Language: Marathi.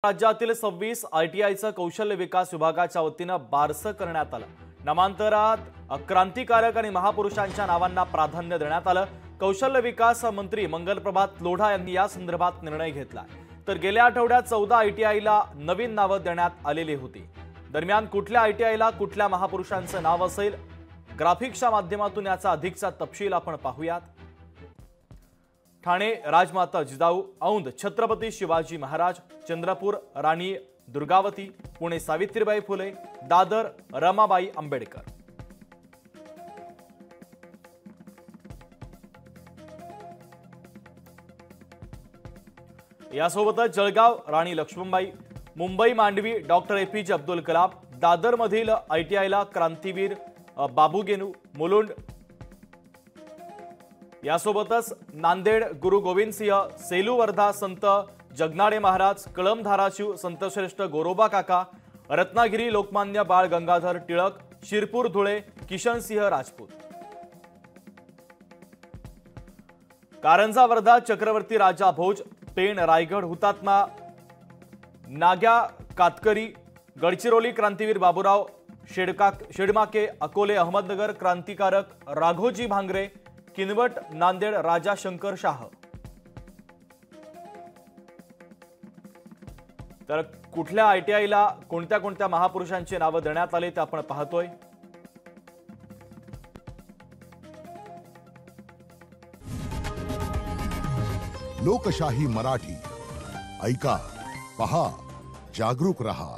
राज्यातील 26 ITIचं कौशल्य विकास विभागाच्या वतीनं बारसं करण्यात आलं। नामांतरात क्रांतिकारक आणि महापुरुषांच्या नावांना प्राधान्य देण्यात आलं। कौशल्य विकास मंत्री मंगलप्रभात लोढा यांनी या संदर्भात निर्णय घेतला। तर गेल्या आठवड्यात 14 ITIला नवीन नावं देण्यात आलेली होती। दरम्यान कुठल्या ITIला कुठल्या महापुरुषांचं नाव असेल, ग्राफिक्सच्या माध्यमातून याचा अधिकचा तपशील आपण पाहूयात। ठाणे राजमाता जिजाऊ, औंध छत्रपती शिवाजी महाराज, चंद्रपूर राणी दुर्गावती, पुणे सावित्रीबाई फुले, दादर रमाबाई आंबेडकर। यासोबतच जळगाव राणी लक्ष्मणबाई, मुंबई मांडवी डॉक्टर APJ अब्दुल कलाम, दादर मधील ITIला क्रांतीवीर बाबू गेनू मुलुंड, यासोबतच नांदेड गुरु गोविंद सिंह, सेलू वर्धा संत जगनाडे महाराज, कळंब धाराशिव संतश्रेष्ठ गोरोबा काका, रत्नागिरी लोकमान्य बाळ गंगाधर टिळक, शिरपूर धुळे किशन सिंह राजपूत, कारंजा वर्धा चक्रवर्ती राजा भोज, पेण रायगड हुतात्मा नाग्या कातकरी, गडचिरोली क्रांतीवीर बाबूराव शेडमाके, अकोले अहमदनगर क्रांतिकारक राघोजी भांगरे, किनवट नांदेड राजा शंकर शाह। तर कुठल्या ITIला कोणत्या महापुरुषांची नावे देण्यात आली ते आपण पाहतोय। लोकशाही मराठी ऐका, पहा, जागरूक रहा।